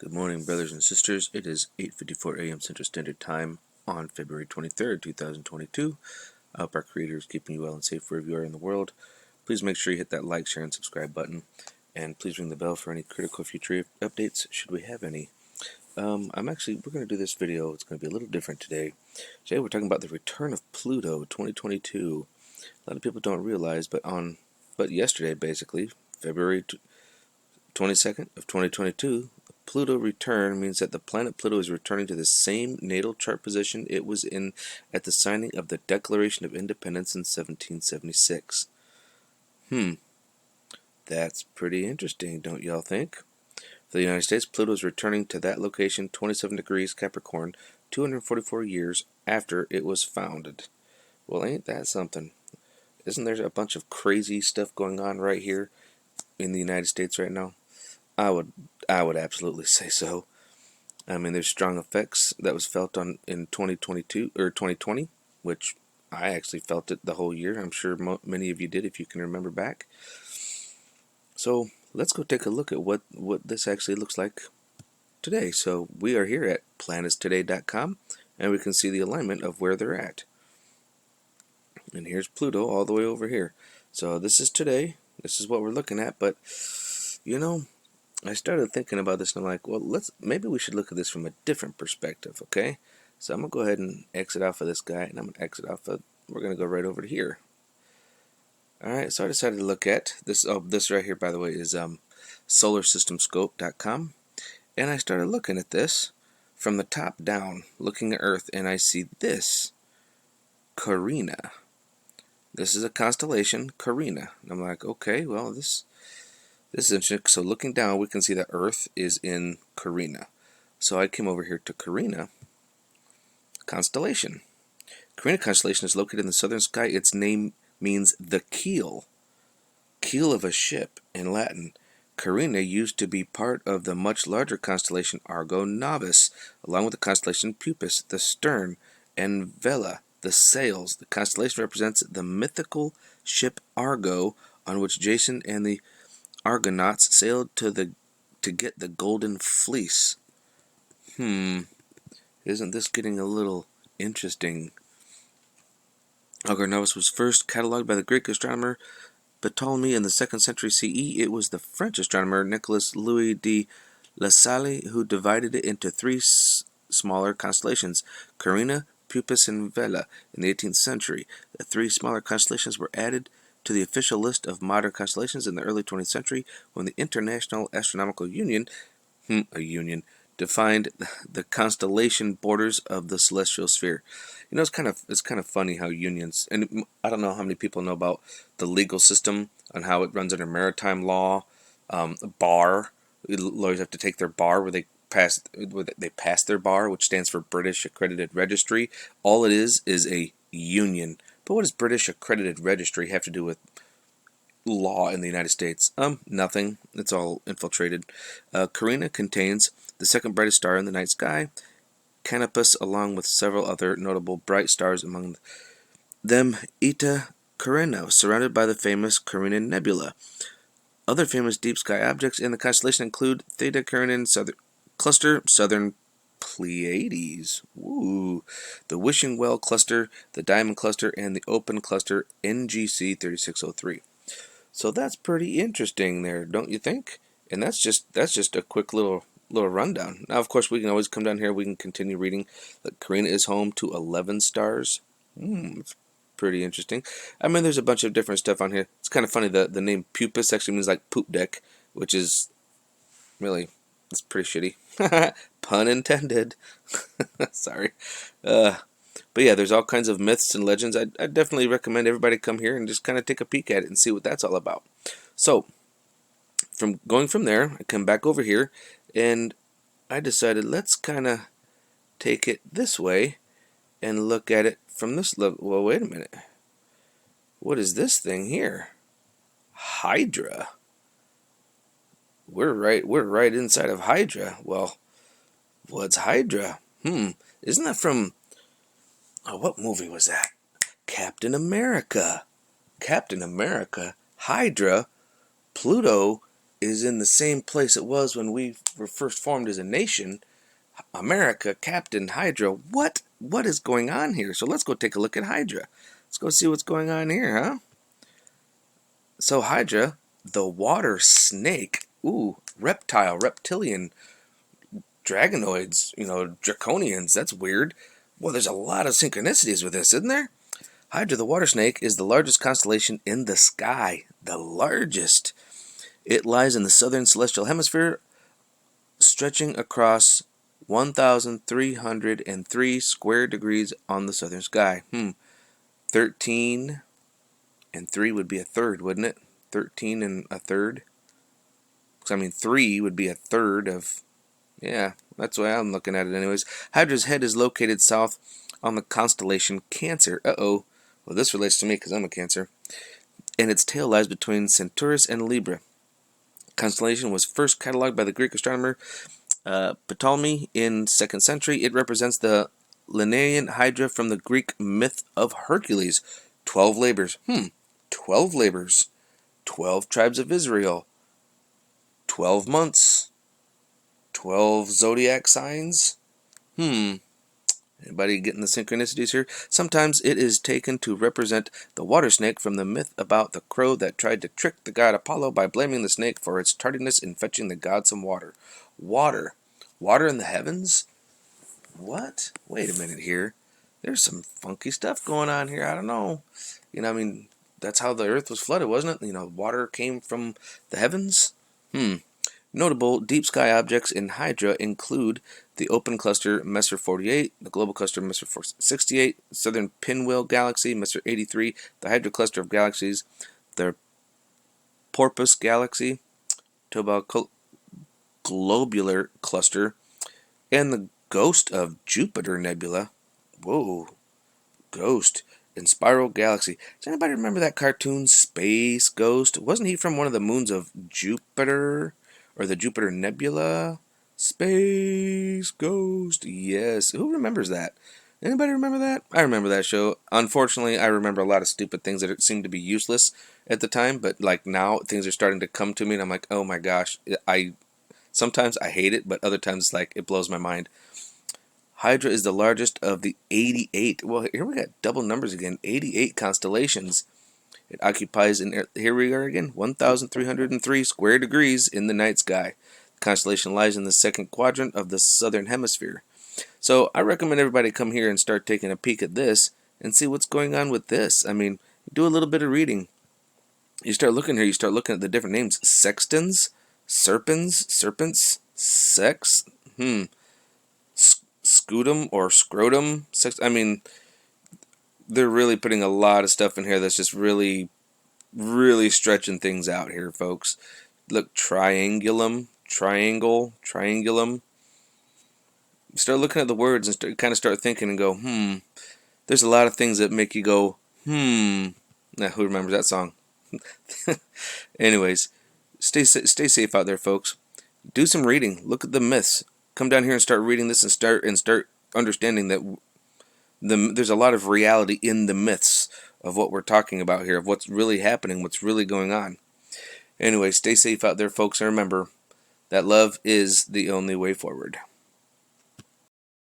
Good morning, brothers and sisters. It is 8:54 a.m. Central Standard Time on February 23rd, 2022. I hope our Creator is keeping you well and safe wherever you are in the world. Please make sure you hit that like, share, and subscribe button. And please ring the bell for any critical future updates, should we have any. We're going to do this video. It's going to be a little different today. Today we're talking about the return of Pluto 2022. A lot of people don't realize, but yesterday, basically, February 22nd of 2022, Pluto return means that the planet Pluto is returning to the same natal chart position it was in at the signing of the Declaration of Independence in 1776. That's pretty interesting, don't y'all think? For the United States, Pluto is returning to that location 27 degrees Capricorn, 244 years after it was founded. Well, ain't that something? Isn't there a bunch of crazy stuff going on right here in the United States right now? I would absolutely say so. I mean, there's strong effects that was felt in 2022 or 2020, which I actually felt it the whole year. I'm sure many of you did, if you can remember back. So let's go take a look at what this actually looks like today. So we are here at planetstoday.com, and we can see the alignment of where they're at. And here's Pluto all the way over here. So this is today. This is what we're looking at. But you know, I started thinking about this, and I'm like, well, maybe we should look at this from a different perspective, okay? So I'm going to go ahead and exit off of this guy, and I'm going to exit off of, we're going to go right over to here. Alright, so I decided to look at this. Oh, this right here, by the way, is solarsystemscope.com, and I started looking at this from the top down, looking at Earth, and I see this, Karina. This is a constellation, Karina. And I'm like, okay, well, this is interesting. So looking down, we can see that Earth is in Karina. So I came over here to Karina Constellation. Karina Constellation is located in the southern sky. Its name means the keel of a ship in Latin. Carina used to be part of the much larger constellation Argo Novis, along with the constellation Puppis, the stern, and Vela, the sails. The constellation represents the mythical ship Argo, on which Jason and the Argonauts sailed to get the golden fleece. Isn't this getting a little interesting? Argo Novis was first catalogued by the Greek astronomer Ptolemy in the 2nd century CE. It was the French astronomer Nicolas Louis de La Salle who divided it into three smaller constellations, Carina, Puppis, and Vela, in the 18th century. The three smaller constellations were added to the official list of modern constellations in the early 20th century when the International Astronomical Union, defined the constellation borders of the celestial sphere. You know, it's kind of funny how unions, and I don't know how many people know about the legal system on how it runs under maritime law. Bar, lawyers have to take their bar where they pass their bar, which stands for British Accredited Registry. All it is a union. But what does British Accredited Registry have to do with law in the United States? Nothing. It's all infiltrated. Carina contains the second brightest star in the night sky, Canopus, along with several other notable bright stars, among them Eta Carina, surrounded by the famous Carina Nebula. Other famous deep sky objects in the constellation include Theta Carinae Cluster, Southern Pleiades, the Wishing Well Cluster, the Diamond Cluster, and the Open Cluster NGC 3603. So that's pretty interesting there, don't you think? And that's just a quick little rundown. Now, of course, we can always come down here. We can continue reading that Carina is home to 11 stars. It's pretty interesting. I mean, there's a bunch of different stuff on here. It's kind of funny. The name Puppis actually means like poop deck, which is really, it's pretty shitty. Pun intended. Sorry. But yeah, there's all kinds of myths and legends. I definitely recommend everybody come here and just kind of take a peek at it and see what that's all about. So, from there, I come back over here, and I decided let's kind of take it this way and look at it from this level. Well, wait a minute. What is this thing here? Hydra. We're right inside of Hydra. Well, what's Hydra? Isn't that from... Oh, what movie was that? Captain America. Hydra. Pluto is in the same place it was when we were first formed as a nation. America, Captain Hydra. What is going on here? So let's go take a look at Hydra. Let's go see what's going on here, huh? So Hydra, the water snake. Ooh, reptilian, dragonoids, draconians. That's weird. Well, there's a lot of synchronicities with this, isn't there? Hydra, the water snake, is the largest constellation in the sky. The largest. It lies in the southern celestial hemisphere, stretching across 1,303 square degrees on the southern sky. 13 and 3 would be a third, wouldn't it? 13 and a third? Because, 3 would be a third of... Yeah, that's the way I'm looking at it anyways. Hydra's head is located south on the constellation Cancer. Uh-oh. Well, this relates to me because I'm a Cancer. And its tail lies between Centaurus and Libra. Constellation was first cataloged by the Greek astronomer Ptolemy in 2nd century. It represents the Linnaean Hydra from the Greek myth of Hercules. 12 labors. 12 labors. 12 tribes of Israel. 12 months. 12 zodiac signs. Anybody getting the synchronicities here? Sometimes it is taken to represent the water snake from the myth about the crow that tried to trick the god Apollo by blaming the snake for its tardiness in fetching the god some water. Water in the heavens? What? Wait a minute here. There's some funky stuff going on here. I don't know. That's how the earth was flooded, wasn't it? Water came from the heavens? Notable deep sky objects in Hydra include the open cluster Messier 48, the global cluster Messier 68, southern pinwheel galaxy Messier 83, the Hydra cluster of galaxies, the Porpoise galaxy, Tobal globular cluster, and the Ghost of Jupiter nebula. Whoa, Ghost in Spiral Galaxy. Does anybody remember that cartoon Space Ghost? Wasn't he from one of the moons of Jupiter? Or the Jupiter Nebula? Space Ghost. Yes. Who remembers that? Anybody remember that? I remember that show. Unfortunately, I remember a lot of stupid things that seemed to be useless at the time, but now things are starting to come to me and I'm like, oh my gosh. Sometimes I hate it, but other times it blows my mind. Hydra is the largest of the 88. Well, here we got double numbers again. 88 constellations. It occupies, here we are again, 1,303 square degrees in the night sky. The constellation lies in the second quadrant of the southern hemisphere. So I recommend everybody come here and start taking a peek at this and see what's going on with this. Do a little bit of reading. You start looking here, you start looking at the different names. Sextans, serpents, sex, scutum or scrotum. They're really putting a lot of stuff in here that's just really, really stretching things out here, folks. Look, triangulum. Start looking at the words and start thinking and go, There's a lot of things that make you go, Now, who remembers that song? Anyways, stay safe out there, folks. Do some reading. Look at the myths. Come down here and start reading this and start understanding that there's a lot of reality in the myths of what we're talking about here, of what's really happening, what's really going on. Anyway, stay safe out there, folks, and remember that love is the only way forward.